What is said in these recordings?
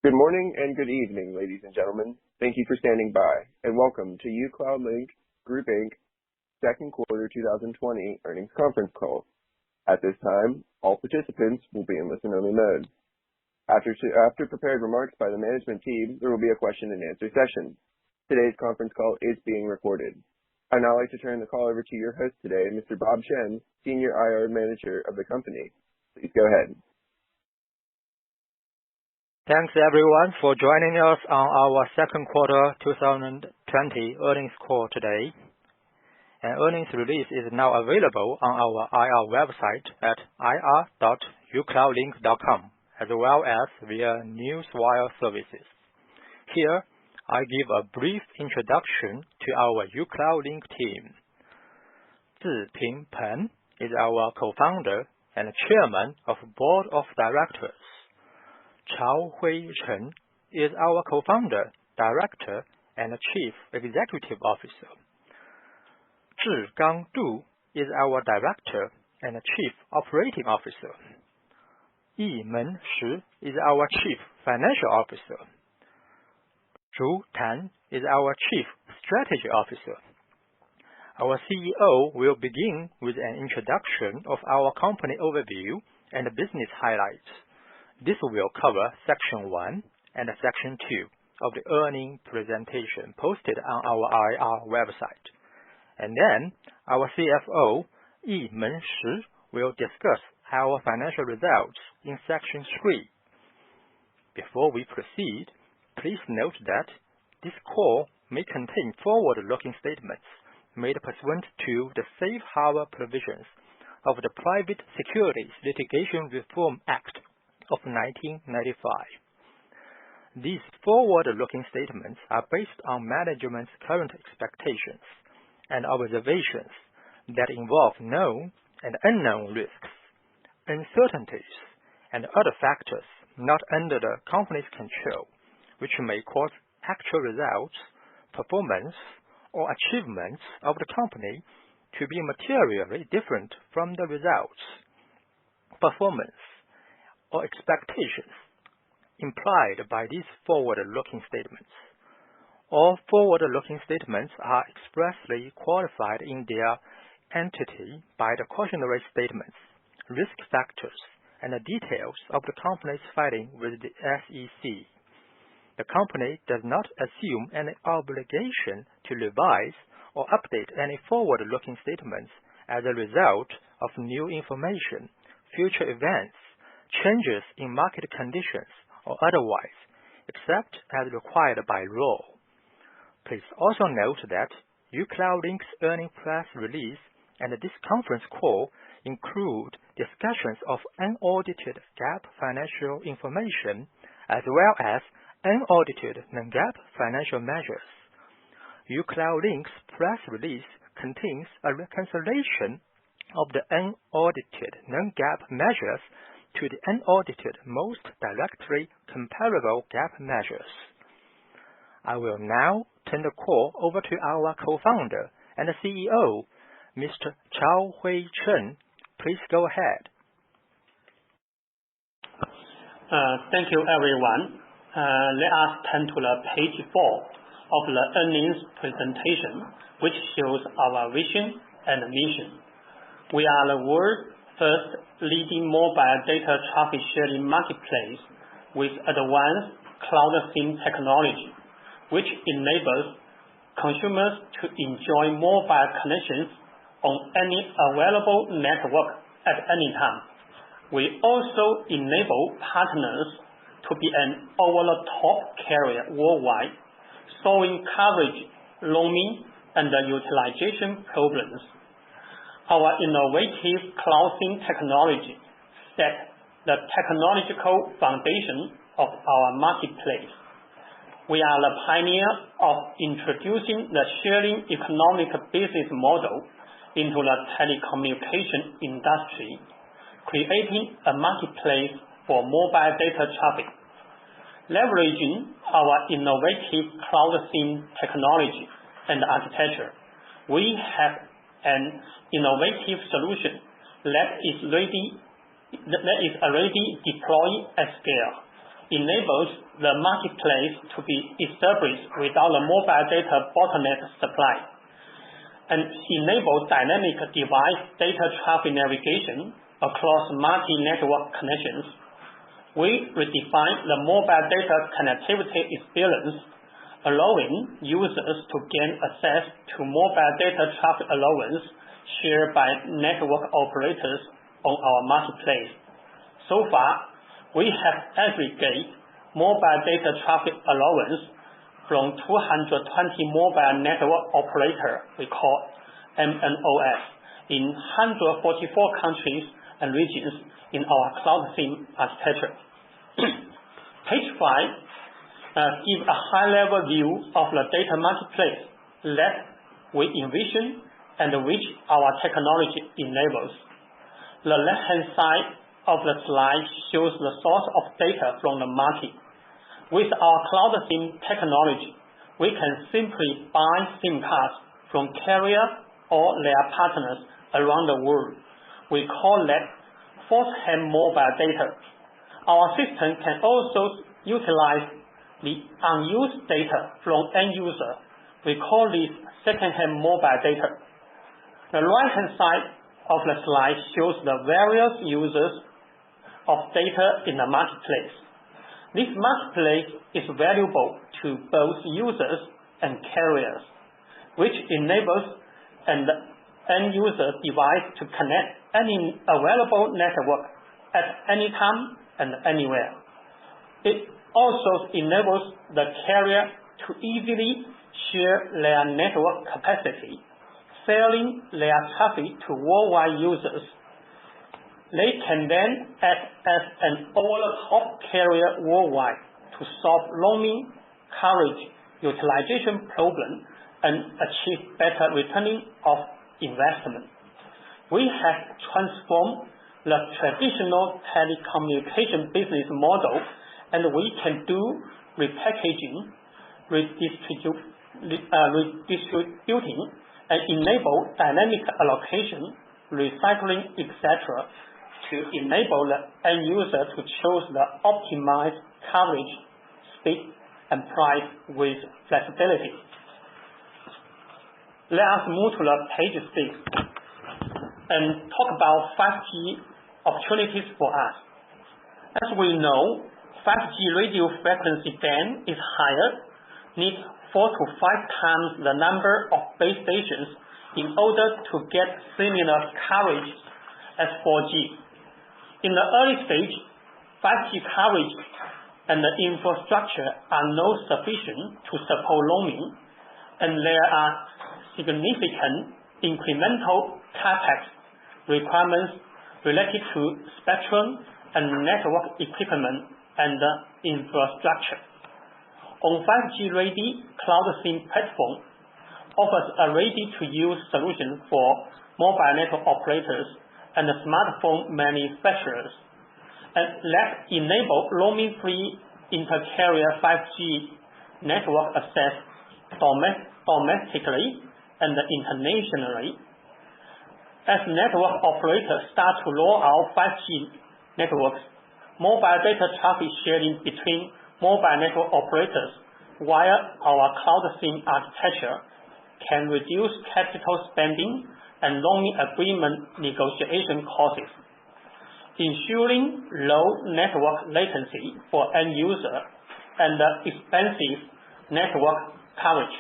Good morning and good evening, ladies and gentlemen. Thank you for standing by, and welcome to uCloudlink Group Inc. second quarter 2020 earnings conference call. At this time, all participants will be in listen-only mode. After prepared remarks by the management team, there will be a question and answer session. Today's conference call is being recorded. I'd now like to turn the call over to your host today, Mr. Bob Chen, Senior IR Manager of the company. Please go ahead. Thanks everyone for joining us on our second quarter 2020 earnings call today. An earnings release is now available on our IR website at ir.ucloudlink.com, as well as via Newswire services. Here, I give a brief introduction to our uCloudlink team. Zhiping Peng is our co-founder and chairman of Board of Directors. Chaohui Chen is our co-founder, director, and chief executive officer. Zhigang Du is our director and chief operating officer. Yimen Shi is our chief financial officer. Zhu Tan is our chief strategy officer. Our CEO will begin with an introduction of our company overview and business highlights. This will cover Section 1 and Section 2 of the earnings presentation posted on our IR website. And then our CFO, Yimen Shi, will discuss our financial results in Section 3. Before we proceed, please note that this call may contain forward-looking statements made pursuant to the Safe Harbor provisions of the Private Securities Litigation Reform Act of 1995. These forward-looking statements are based on management's current expectations and observations that involve known and unknown risks, uncertainties, and other factors not under the company's control, which may cause actual results, performance, or achievements of the company to be materially different from the results, performance, or expectations implied by these forward-looking statements. All forward-looking statements are expressly qualified in their entity by the cautionary statements, risk factors, and the details of the company's filing with the SEC. The company does not assume any obligation to revise or update any forward-looking statements as a result of new information, future events, changes in market conditions, or otherwise, except as required by law. Please also note that uCloudlink's earnings press release and this conference call include discussions of unaudited GAAP financial information as well as unaudited non-GAAP financial measures. uCloudlink's press release contains a reconciliation of the unaudited non-GAAP measures to the unaudited most directly comparable GAAP measures. I will now turn the call over to our co-founder and CEO, Mr. Chaohui Chen. Please go ahead. Thank you, everyone. Let us turn to the page 4 of the earnings presentation, which shows our vision and mission. We are the world's first leading mobile data traffic sharing marketplace with advanced cloud SIM technology, which enables consumers to enjoy mobile connections on any available network at any time. We also enable partners to be an over-the-top carrier worldwide, solving coverage, roaming, and utilization problems. Our innovative cloud SIM technology set the technological foundation of our marketplace. We are the pioneer of introducing the sharing economic business model into the telecommunication industry, creating a marketplace for mobile data traffic. Leveraging our innovative cloud SIM technology and architecture, we have an innovative solution that is already deployed at scale, enables the marketplace to be established without the mobile data bottleneck supply, and enable dynamic device data traffic navigation across multi-network connections. We redefine the mobile data connectivity experience, allowing users to gain access to mobile data traffic allowance shared by network operators on our marketplace. So far, we have aggregated mobile data traffic allowance from 220 mobile network operators, we call MNOs, in 144 countries and regions in our cloud theme architecture. Page 5 gives a high-level view of the data marketplace that we envision and which our technology enables. The left-hand side of the slide shows the source of data from the market. With our cloud SIM technology, we can simply buy SIM cards from carriers or their partners around the world. We call that first-hand mobile data. Our system can also utilize the unused data from end user. We call this second-hand mobile data. The right-hand side of the slide shows the various users of data in the marketplace. This marketplace is valuable to both users and carriers, which enables an end user device to connect any available network at any time and anywhere. It also enables the carrier to easily share their network capacity, selling their traffic to worldwide users. They can then act as an over-the-top carrier worldwide to solve roaming, coverage, utilization problem, and achieve better returning of investment. We have transformed the traditional telecommunication business model, and we can do repackaging, redistributing, and enable dynamic allocation, recycling, etc., to enable the end user to choose the optimized coverage, speed, and price with flexibility. Let us move to the page 6 and talk about 5G opportunities for us. As we know, 5G radio frequency band is higher, needs 4 to 5 times the number of base stations in order to get similar coverage as 4G. In the early stage, 5G coverage and the infrastructure are not sufficient to support roaming, and there are significant incremental CapEx requirements related to spectrum and network equipment and infrastructure. On 5G ready cloud SIM platform offers a ready-to-use solution for mobile network operators and smartphone manufacturers, and that enable roaming-free inter-carrier 5G network access domestically and internationally. As network operators start to roll out 5G networks, mobile data traffic sharing between mobile network operators via our cloud SIM architecture can reduce capital spending and roaming agreement negotiation costs, ensuring low network latency for end user and expensive network coverage.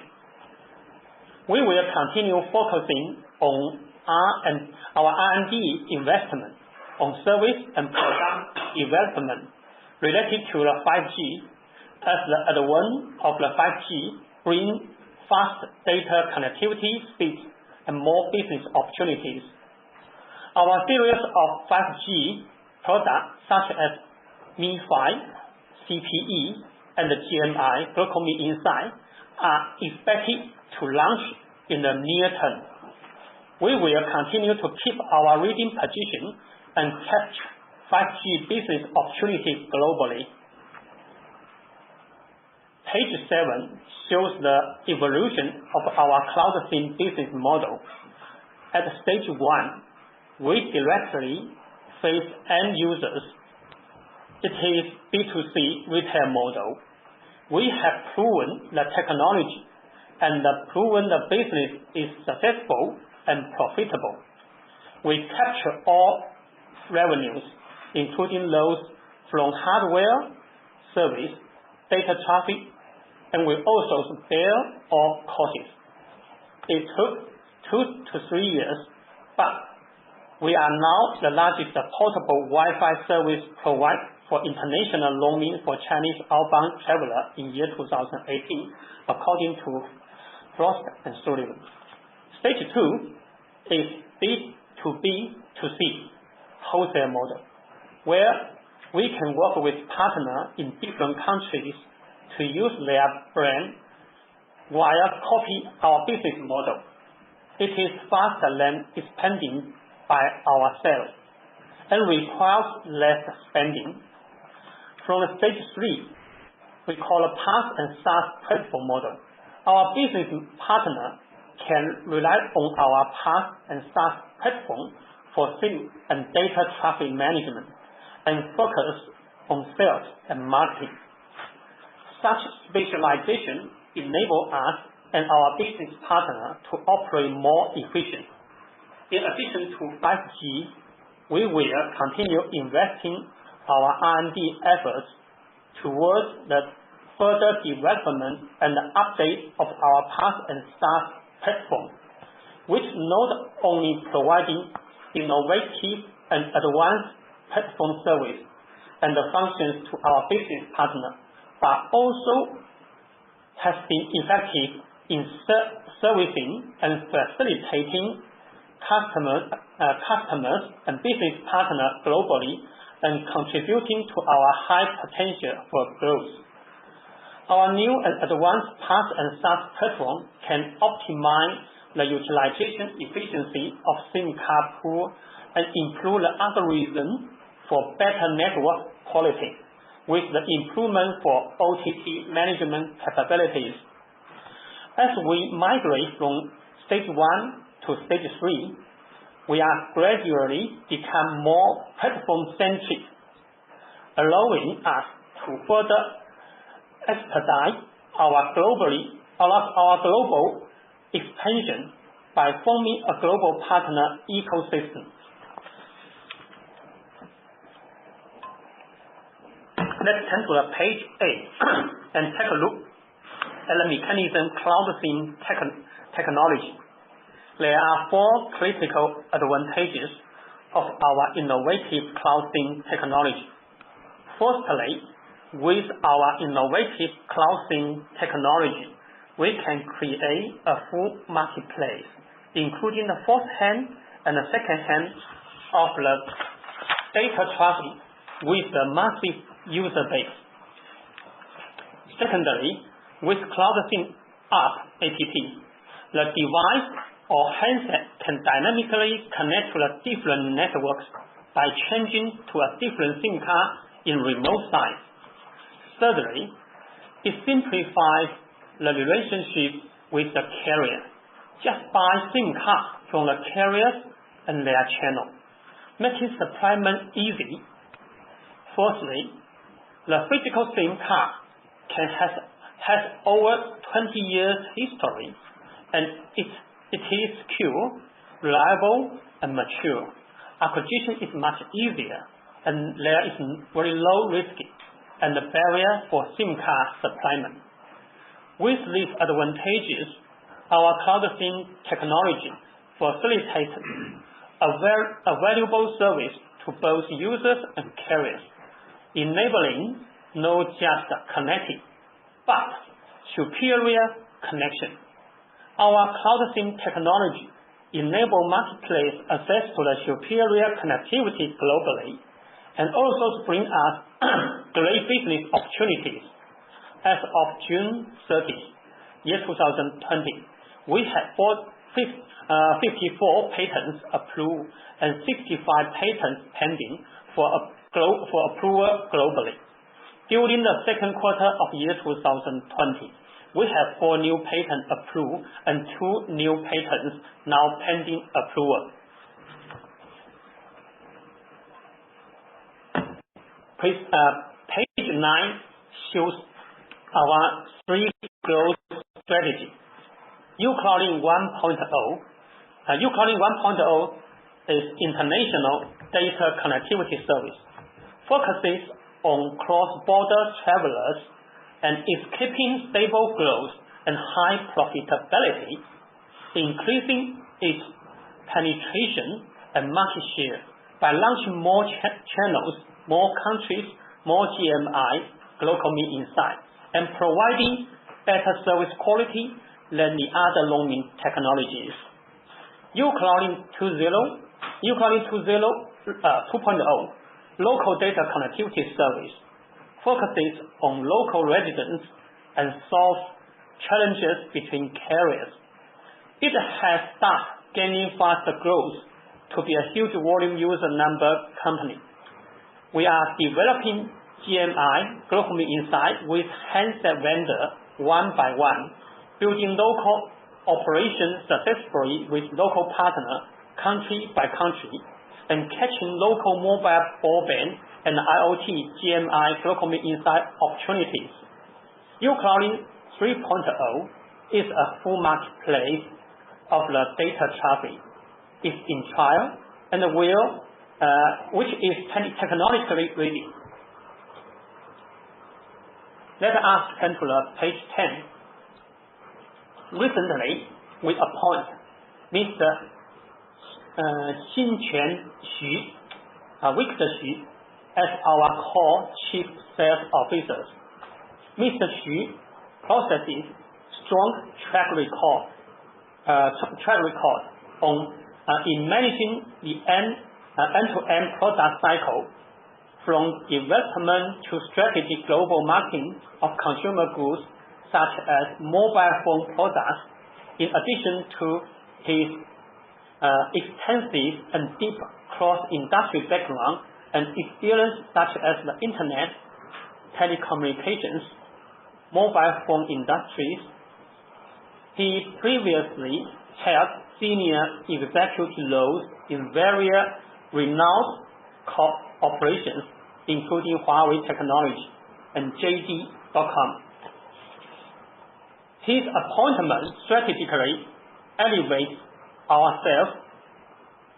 We will continue focusing on our R&D investment on service and product development related to the 5G, as the advent of the 5G brings fast data connectivity speeds and more business opportunities. Our series of 5G products such as Mi-Fi, CPE, and the GMI, Global Insight, are expected to launch in the near term. We will continue to keep our leading position and capture 5G business opportunities globally. Page 7 shows the evolution of our cloud SIM business model. At stage 1, we directly face end users it is B2C retail model. We have proven the technology and proven the business is successful and profitable. We capture all revenues, including those from hardware, service, data traffic, and we also bear all costs. It took 2 to 3 years, but we are now the largest portable Wi-Fi service provider for international roaming for Chinese outbound traveler in year 2018, according to Frost and Sullivan. Stage 2 is B2B2C wholesale model, where we can work with partners in different countries to use their brand while copy our business model. It is faster than expanding by ourselves and requires less spending. From stage 3, we call a PaaS and SaaS platform model. Our business partner can rely on our PaaS and SaaS platform for SIM and data traffic management and focus on sales and marketing. Such specialization enables us and our business partner to operate more efficiently. In addition to 5G, we will continue investing our R&D efforts towards the further development and update of our PaaS and SaaS platform, which not only providing innovative and advanced platform service and the functions to our business partner, but also has been effective in servicing and facilitating customers and business partners globally and contributing to our high potential for growth. Our new and advanced PaaS and SaaS platform can optimize the utilization efficiency of SIM card pool and improve the algorithm for better network quality with the improvement for OTT management capabilities. As we migrate from stage 1 to stage 3, we are gradually become more platform-centric, allowing us to further expedite our global expansion by forming a global partner ecosystem. Let's turn to page 8 and take a look at the mechanism cloud SIM technology. There are 4 critical advantages of our innovative cloud SIM technology. Firstly, with our innovative cloud SIM technology, we can create a full marketplace, including the first hand and the second hand of the data traffic with the massive user base. Secondly, with Cloud SIM app, the device or handset can dynamically connect to the different networks by changing to a different SIM card in remote sites. Thirdly, it simplifies the relationship with the carrier. Just buy SIM cards from the carriers and their channel, making supplyment easy. Fourthly, the physical SIM card has over 20 years history, and it is secure, reliable, and mature. Acquisition is much easier, and there is very low risk and the barrier for SIM card supplyment. With these advantages, our Cloud SIM technology facilitates a valuable service to both users and carriers, enabling not just connecting, but superior connection. Our Cloud SIM technology enables marketplace access to the superior connectivity globally and also bring us great business opportunities. As of June 30, year 2020, we had 54 patents approved and 65 patents pending for approval globally. During the second quarter of year 2020, we have 4 new patents approved and 2 new patents now pending approval. Page 9 shows our 3 growth strategy. uCloudlink 1.0. uCloudlink 1.0 is international data connectivity service, focuses on cross-border travelers and is keeping stable growth and high profitability, increasing its penetration and market share by launching more channels, more countries, more GMI, global insight, and providing better service quality than the other roaming technologies. uCloudlink 2.0, local data connectivity service, focuses on local residents and solves challenges between carriers. It has started gaining faster growth to be a huge volume user number company. We are developing GMI, global insight, with handset vendor one by one, building local operations successfully with local partner, country by country, and catching local mobile broadband and IoT GMI global insight opportunities. uCloudlink 3.0 is a full marketplace of the data traffic. It's in trial and which is technologically ready. Let us turn to page 10. Recently, we appoint Mr. Chen Victor Xu as our core chief sales officers. Mr. Xu possesses strong track record in managing the end-to-end product cycle from development to strategic global marketing of consumer goods such as mobile phone products, in addition to his extensive and deep cross-industry background and experience such as the internet, telecommunications, mobile phone industries. He previously held senior executive roles in various renowned corporations, including Huawei Technology and JD.com. His appointment strategically elevates our sales,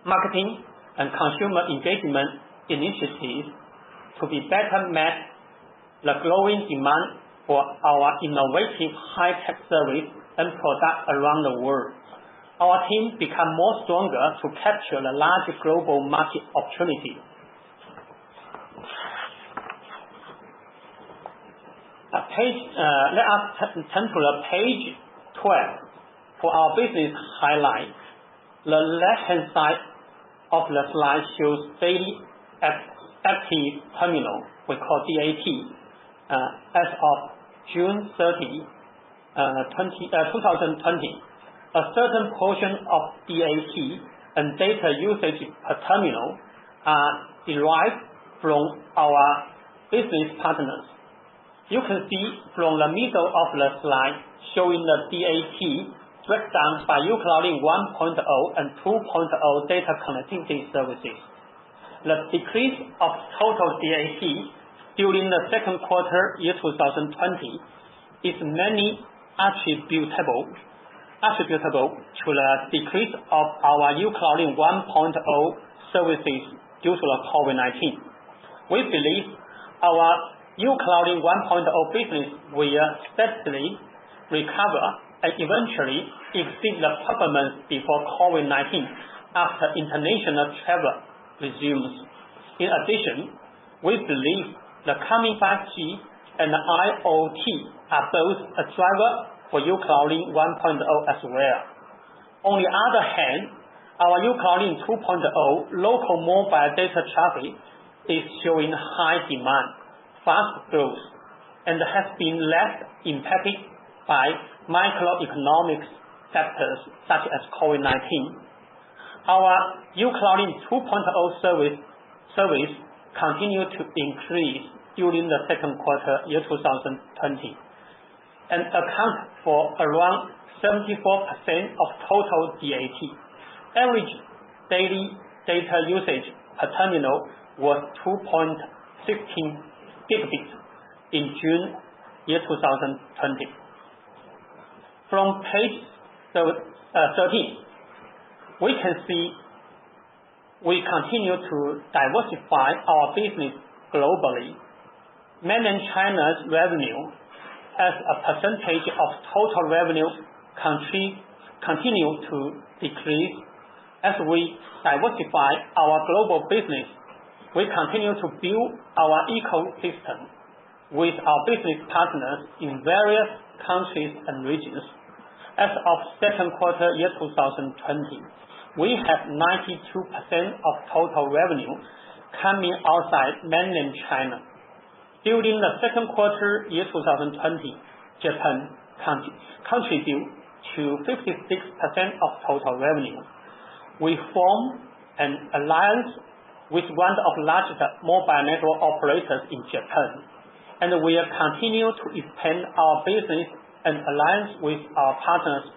marketing, and consumer engagement initiatives to be better match the growing demand for our innovative high-tech service and products around the world. Our team become more stronger to capture the large global market opportunity. Let us turn to page 12 for our business highlights. The left-hand side of the slide shows daily active terminal, we call DAT, as of June 30, 2020. A certain portion of DAT and data usage per terminal are derived from our business partners. You can see from the middle of the slide showing the DAT breakdown by uCloudlink 1.0 and 2.0 data connectivity services. The decrease of total DAT during the second quarter year 2020 is mainly attributable to the decrease of our uCloudlink 1.0 services due to the COVID-19. We believe our uCloudlink 1.0 business will steadily recover and eventually exceed the performance before COVID-19 after international travel resumes. In addition, we believe the coming 5G and IoT are both a driver for uCloudlink 1.0 as well. On the other hand, our uCloudlink 2.0 local mobile data traffic is showing high demand, fast growth, and has been less impacted by microeconomic factors such as COVID-19. Our uCloudlink 2.0 service continued to increase during the second quarter year 2020 and account for around 74% of total DAT. Average daily data usage per terminal was 2.8 16 gigabits in June 2020. From page 13, we can see we continue to diversify our business globally. Mainland China's revenue as a percentage of total revenue continue to decrease. As we diversify our global business, we continue to build our ecosystem with our business partners in various countries and regions. As of second quarter year 2020, we have 92% of total revenue coming outside mainland China. During the second quarter year 2020, Japan contributed to 56% of total revenue. We formed an alliance with one of the largest mobile network operators in Japan, and we will continue to expand our business and alliance with our partners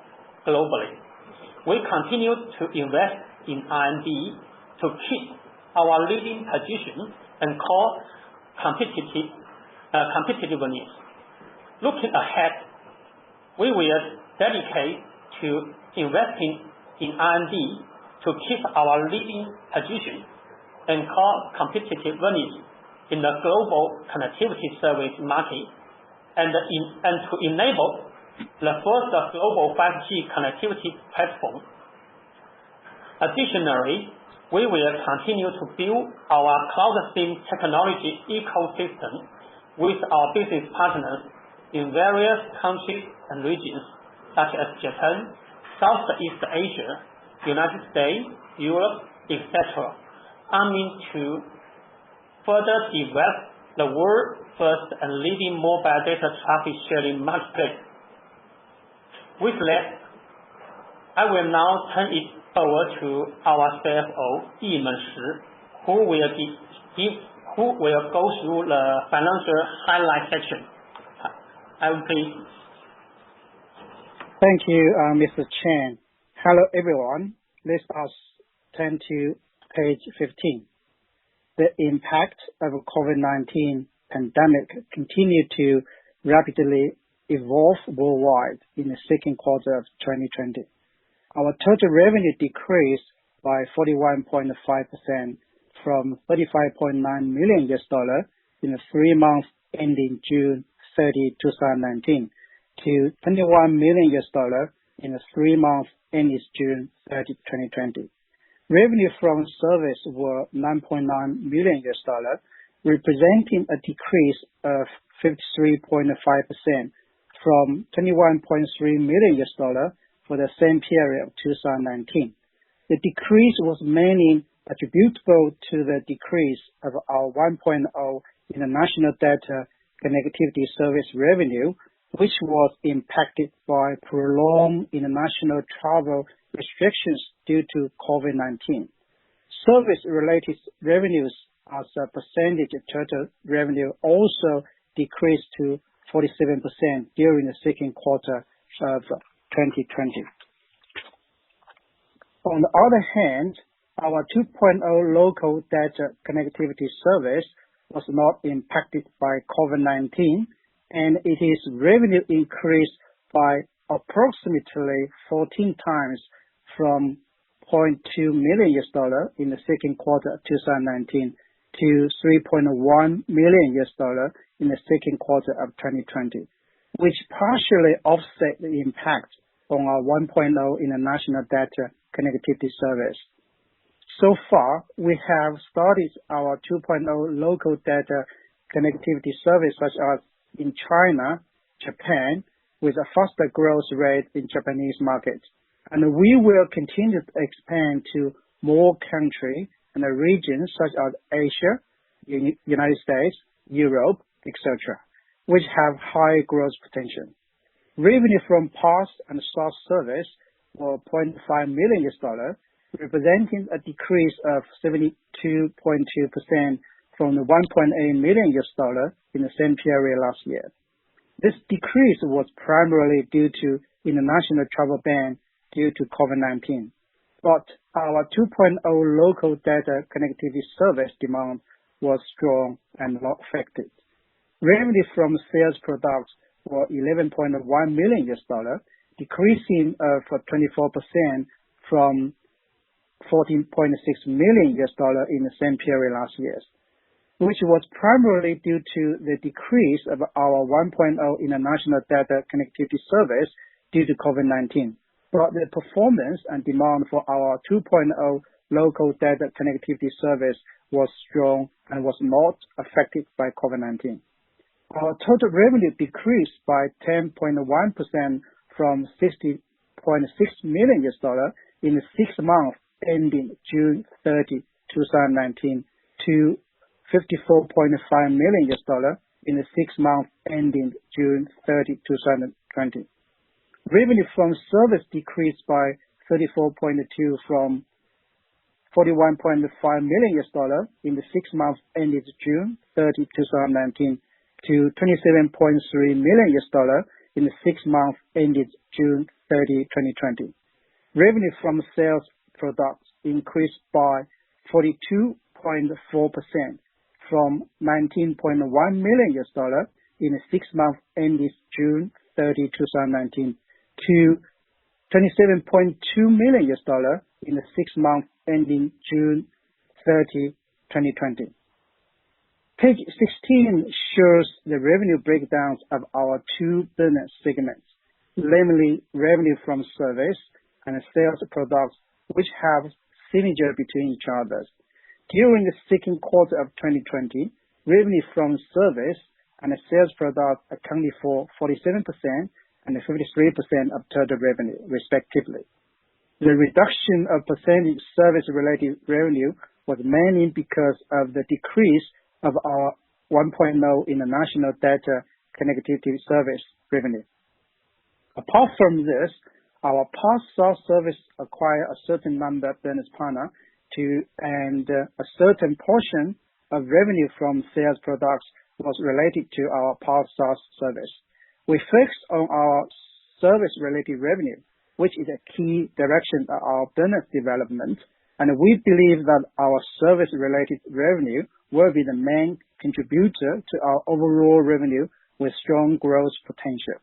globally. We continue to invest in R&D to keep our leading position and core competitiveness. Looking ahead, we will dedicate to investing in R&D to keep our leading position and core competitiveness in the global connectivity service market and to enable the first global 5G connectivity platform. Additionally, we will continue to build our cloud SIM technology ecosystem with our business partners in various countries and regions such as Japan, Southeast Asia, United States, Europe, etc., aiming to further develop the world's first and leading mobile data traffic sharing marketplace. With that, I will now turn it over to our CFO, Yimen Shi, who will go through the financial highlight section. I will please. Thank you, Mr. Chen. Hello, everyone. Let us turn to page 15. The impact of COVID-19 pandemic continued to rapidly evolve worldwide in the second quarter of 2020. Our total revenue decreased by 41.5% from $35.9 million in the 3 months ending June 30, 2019 to $21 million in the 3 months ending June 30, 2020. Revenue from service were $9.9 million, representing a decrease of 53.5% from $21.3 million for the same period of 2019. The decrease was mainly attributable to the decrease of our 1.0 international data connectivity service revenue, which was impacted by prolonged international travel restrictions due to COVID-19. Service-related revenues as a percentage of total revenue also decreased to 47% during the second quarter of 2020. On the other hand, our 2.0 local data connectivity service was not impacted by COVID-19, and its revenue increased by approximately 14 times from $0.2 million in the second quarter of 2019 to $3.1 million in the second quarter of 2020, which partially offset the impact on our 1.0 international data connectivity service. So far, we have started our 2.0 local data connectivity service such as in China, Japan, with a faster growth rate in Japanese market. And we will continue to expand to more countries and regions such as Asia, United States, Europe, etc., which have high growth potential. Revenue from PaaS and SaaS service were $0.5 million, representing a decrease of 72.2% from the $1.8 million in the same period last year. This decrease was primarily due to international travel ban due to COVID-19. But our 2.0 local data connectivity service demand was strong and not affected. Revenue from sales products were $11.1 million, decreasing for 24% from $14.6 million in the same period last year, which was primarily due to the decrease of our 1.0 international data connectivity service due to COVID-19. But the performance and demand for our 2.0 local data connectivity service was strong and was not affected by COVID-19. Our total revenue decreased by 10.1% from $60.6 million in the 6 months ending June 30, 2019 to $54.5 million in the 6 months ending June 30, 2020. Revenue from service decreased by 34.2% from $41.5 million in the 6 months ended June 30, 2019 to $27.3 million in the 6 months ended June 30, 2020. Revenue from sales products increased by 42.4% from $19.1 million in the 6 months ended June 30, 2019 to $27.2 million in the 6 months ending June 30, 2020. Page 16 shows the revenue breakdowns of our two business segments, namely revenue from service and sales products, which have synergy between each other. During the second quarter of 2020, revenue from service and sales products accounted for 47% and 53% of total revenue, respectively. The reduction of percentage service-related revenue was mainly because of the decrease of our 1.0 international data connectivity service revenue. Apart from this, our past SaaS service acquired a certain number of business partners and a certain portion of revenue from sales products was related to our past SaaS service. We focused on our service-related revenue, which is a key direction of our business development, and we believe that our service-related revenue will be the main contributor to our overall revenue with strong growth potential.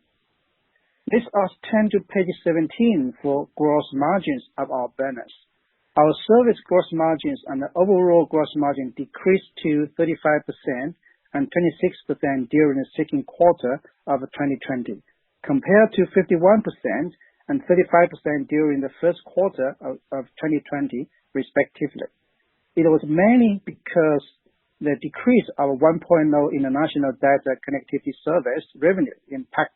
Let us turn to page 17 for gross margins of our business. Our service gross margins and the overall gross margin decreased to 35% and 26% during the second quarter of 2020, compared to 51% and 35% during the first quarter of 2020, respectively. It was mainly because the decrease of 1.0 international data connectivity service revenue impact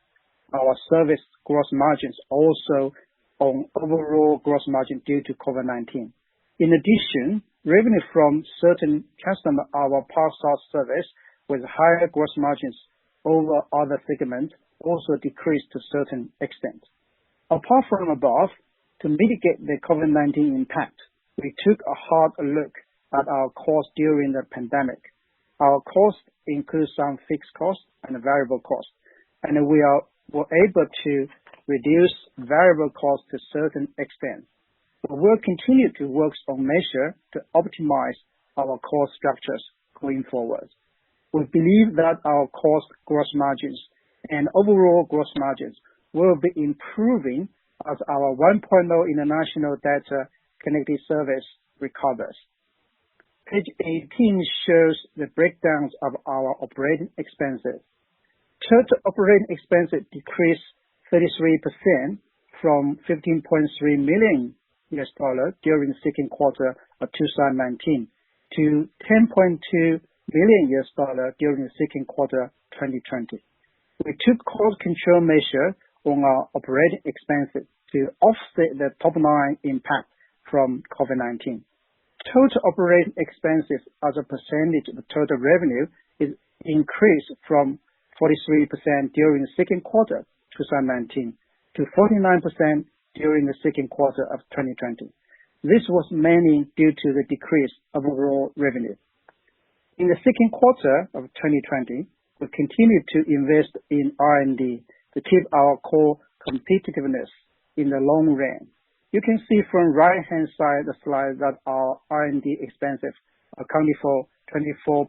our service gross margins, also on overall gross margin due to COVID-19. In addition, revenue from certain customers of our past SaaS service with higher gross margins over other segments also decreased to a certain extent. Apart from above, to mitigate the COVID-19 impact, we took a hard look at our costs during the pandemic. Our costs include some fixed costs and variable costs, and we were able to reduce variable costs to a certain extent. We will continue to work on measures to optimize our cost structures going forward. We believe that our cost gross margins and overall gross margins will be improving as our 1.0 international data connectivity service recovers. Page 18 shows the breakdowns of our operating expenses. Total operating expenses decreased 33% from $15.3 million during the second quarter of 2019 to $10.2 million during the second quarter 2020. We took cost control measures on our operating expenses to offset the top line impact from COVID-19. Total operating expenses as a percentage of total revenue is increased from 43% during the second quarter 2019 to 49% during the second quarter of 2020. This was mainly due to the decrease of overall revenue. In the second quarter of 2020, we continued to invest in R&D to keep our core competitiveness in the long run. You can see from right-hand side of the slide that our R&D expenses accounted for 24%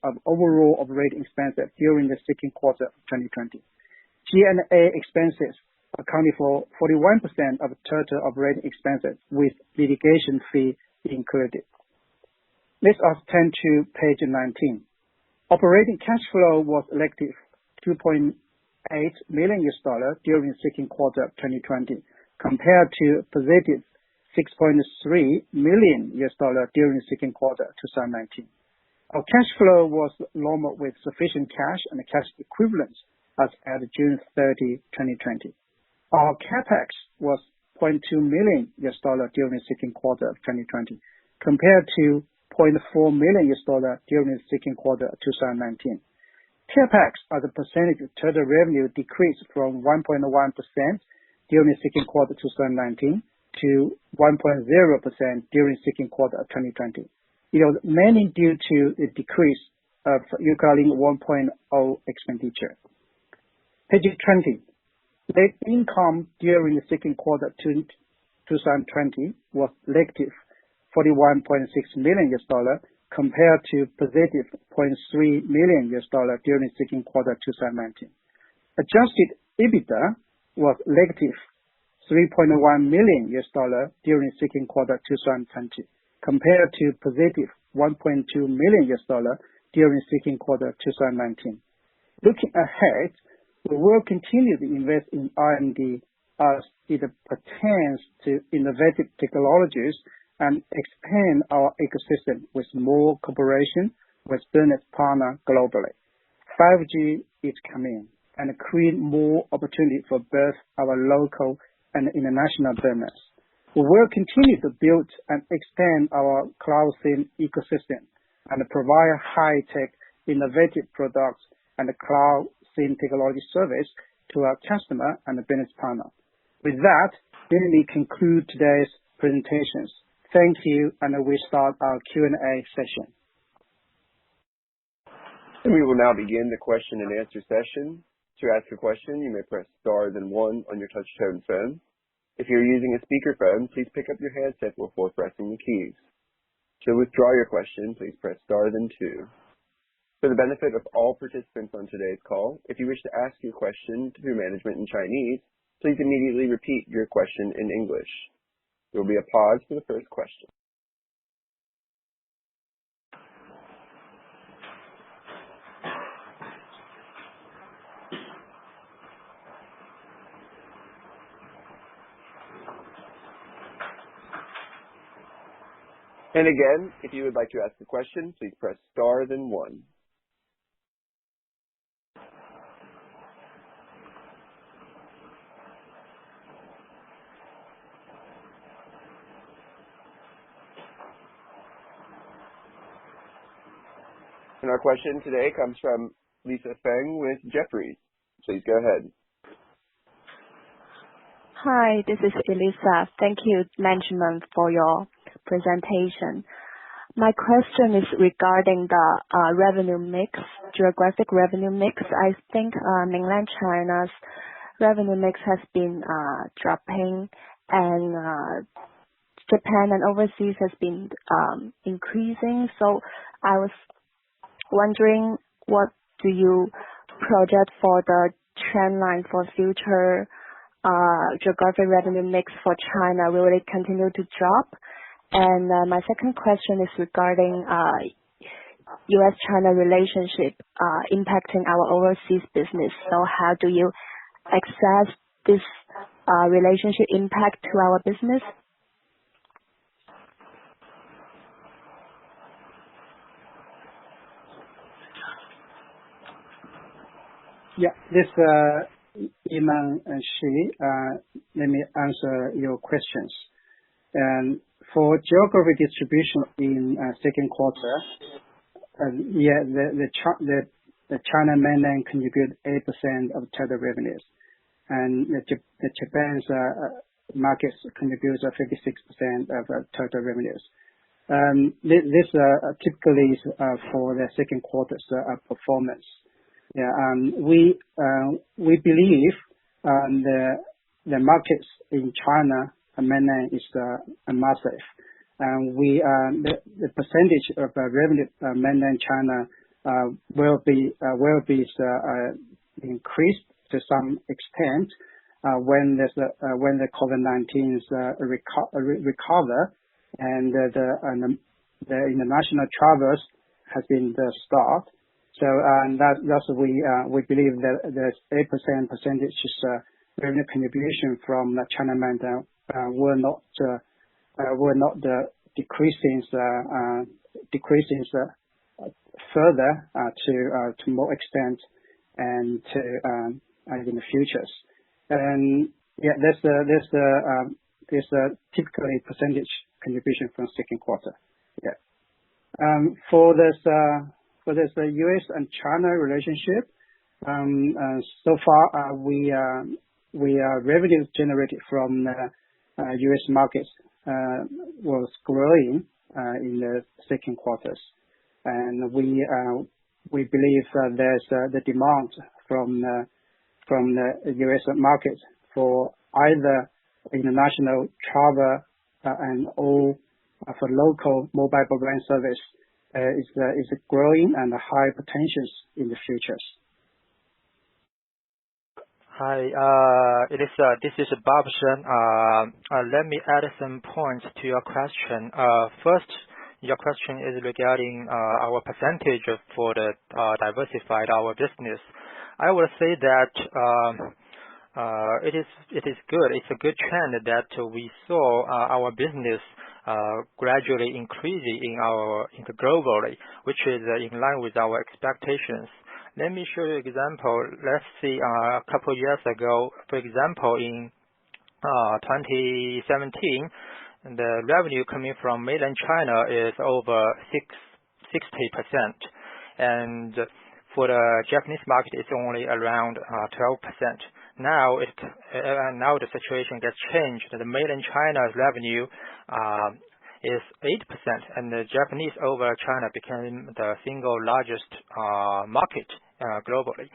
of overall operating expenses during the second quarter of 2020. G&A expenses accounted for 41% of total operating expenses, with litigation fee included. Let us turn to page 19. Operating cash flow was negative $2.8 million during the second quarter of 2020, compared to positive $6.3 million during the second quarter of 2019. Our cash flow was normal with sufficient cash and cash equivalents as at June 30, 2020. Our capex was $0.2 million during the second quarter of 2020, compared to $0.4 million during the second quarter of 2019. Capex as a percentage of total revenue decreased from 1.1% during the second quarter of 2019 to 1.0% during the second quarter of 2020. It was mainly due to the decrease of uCloudlink 1.0 expenditure. Page 20. Net income during the second quarter of 2020 was negative $41.6 million compared to positive $0.3 million during the second quarter of 2019. Adjusted EBITDA was negative $3.1 million during the second quarter of 2020, compared to positive $1.2 million during the second quarter of 2019. Looking ahead, we will continue to invest in R&D as it pertains to innovative technologies and expand our ecosystem with more cooperation with business partners globally. 5G is coming and create more opportunity for both our local and international business. We will continue to build and expand our cloud SIM ecosystem and provide high-tech innovative products and cloud SIM technology service to our customer and business partner. With that, let me conclude today's presentations. Thank you, and we start our Q&A session. And we will now begin the question and answer session. To ask a question, you may press star then one on your touch-tone phone. If you're using a speakerphone, please pick up your handset before pressing the keys. To withdraw your question, please press star then two. For the benefit of all participants on today's call, if you wish to ask your question to management in Chinese, please immediately repeat your question in English. There will be a pause for the first question. And again, if you would like to ask a question, please press star then one. And our question today comes from Lisa Feng with Jefferies. Please go ahead. Hi, this is Elisa. Thank you, management, for your presentation. My question is regarding the revenue mix, geographic revenue mix. I think mainland China's revenue mix has been dropping, and Japan and overseas has been increasing. So I was wondering, what do you project for the trend line for future geographic revenue mix for China? Will it continue to drop? And my second question is regarding U.S.-China relationship impacting our overseas business. So how do you assess this relationship impact to our business? Yeah, this Iman and Shi. Let me answer your questions. And for geographic distribution in second quarter, the China mainland contribute 8% of total revenues, and the Japan's markets contributes 56% of total revenues. This typically is for the second quarter's performance. Yeah, we believe the markets in China mainland is massive, and the percentage of revenue mainland China will be increased to some extent when the COVID-19 recover and the international travels has been the start. So that's we believe that there's 8% percentage revenue contribution from the China mainland will not decreasing further to more extent and to in the futures. And yeah, there's typically percentage contribution from second quarter. Yeah. For this U.S. and China relationship, so far we revenue generated from U.S. markets was growing in the second quarters, and we believe there's the demand from the U.S. market for either international travel and all for local mobile broadband service is growing and high potentials in the futures. Hi, this is Bob Chen. Let me add some points to your question. First, your question is regarding our percentage for the diversified our business. I will say that it is good. It's a good trend that we saw our business gradually increasing globally, which is in line with our expectations. Let me show you an example. Let's see, a couple years ago, for example, in 2017, the revenue coming from mainland China is over 60%, and for the Japanese market, it's only around 12%. Now the situation gets changed. The mainland China's revenue is 8%, and the Japanese over China became the single largest market globally.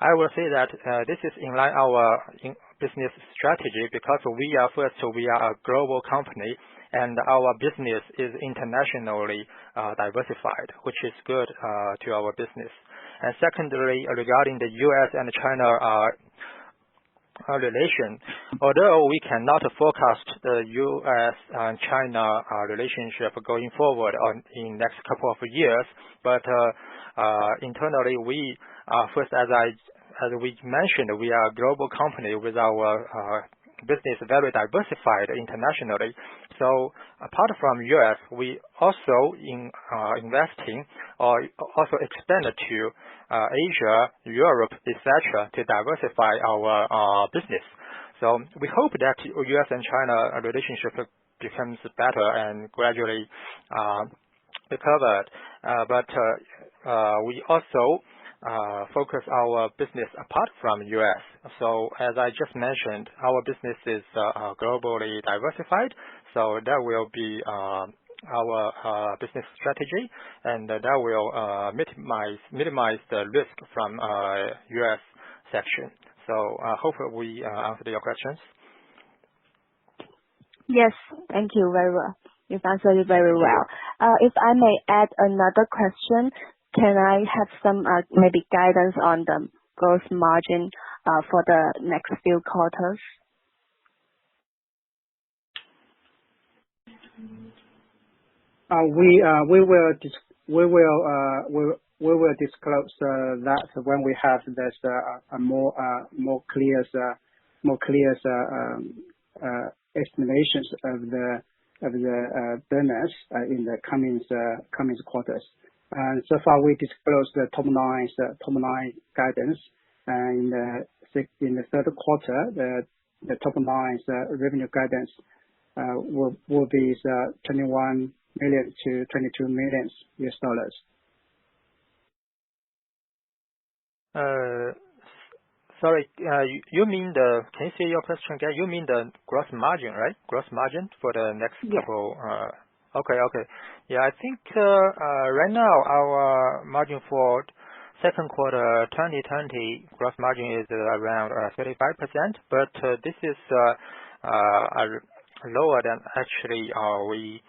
I will say that this is in line our business strategy because we are a global company, and our business is internationally diversified, which is good to our business. And secondly, regarding the U.S. and China relation, although we cannot forecast the U.S. and China relationship going forward in next couple of years, but internally we first, as we mentioned, we are a global company with our business very diversified internationally. So apart from U.S., we also investing or also expand to Asia, Europe, etc. to diversify our business. So we hope that U.S. and China relationship becomes better and gradually recovered. But we also focus our business apart from U.S. So as I just mentioned, our business is globally diversified. So that will be our business strategy, and that will minimize the risk from U.S. section. So I hope we answered your questions. Yes, thank you very well. You've answered it very well. If I may add another question, can I have some maybe guidance on the gross margin for the next few quarters? We will disclose that when we have this a more clear explanations of the business in the coming quarters. And so far we disclosed the top line guidance, and in the third quarter the top line revenue guidance will be $21 million to $22 million. Sorry, you mean can you say your question again? You mean the gross margin, right? Gross margin for the next couple. Okay. Yeah, I think right now our margin for second quarter 2020 gross margin is around 35%, but this is lower than actually we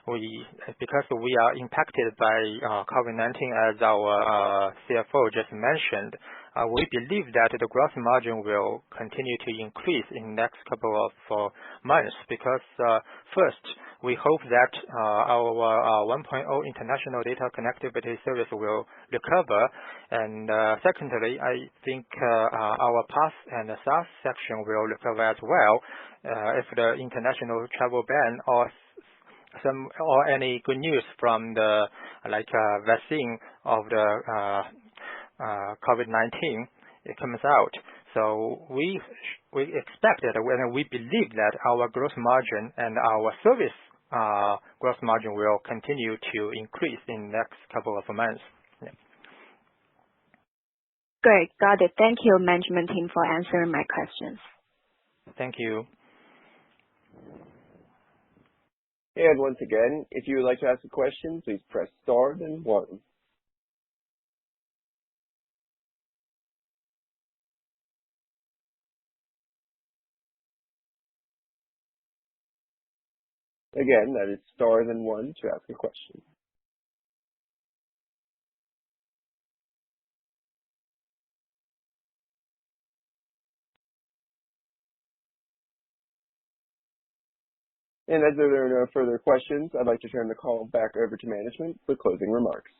because we are impacted by COVID-19, as our CFO just mentioned, we believe that the gross margin will continue to increase in the next couple of months because first, we hope that our 1.0 international data connectivity service will recover. And secondly, I think our PaaS and the SaaS section will recover as well if the international travel ban or any good news from the vaccine of the COVID-19 it comes out. So we expect that when we believe that our gross margin and our service gross margin will continue to increase in the next couple of months. Yeah. Great, got it. Thank you, management team, for answering my questions. Thank you. And once again, if you would like to ask a question, please press star then 1. Again, that is star then 1 to ask a question. And as there are no further questions, I'd like to turn the call back over to management for closing remarks.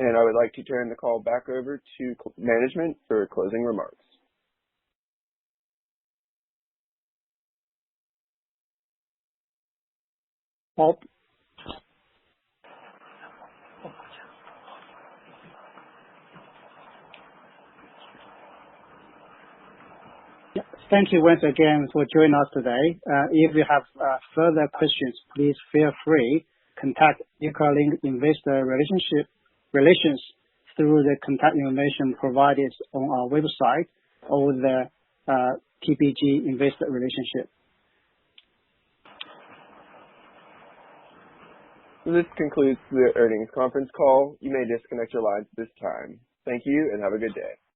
And I would like to turn the call back over to management for closing remarks. Bob? Thank you once again for joining us today. If you have further questions, please feel free to contact uCloudlink Investor Relations through the contact information provided on our website or the TPG Investor Relationship. This concludes the earnings conference call. You may disconnect your lines at this time. Thank you and have a good day.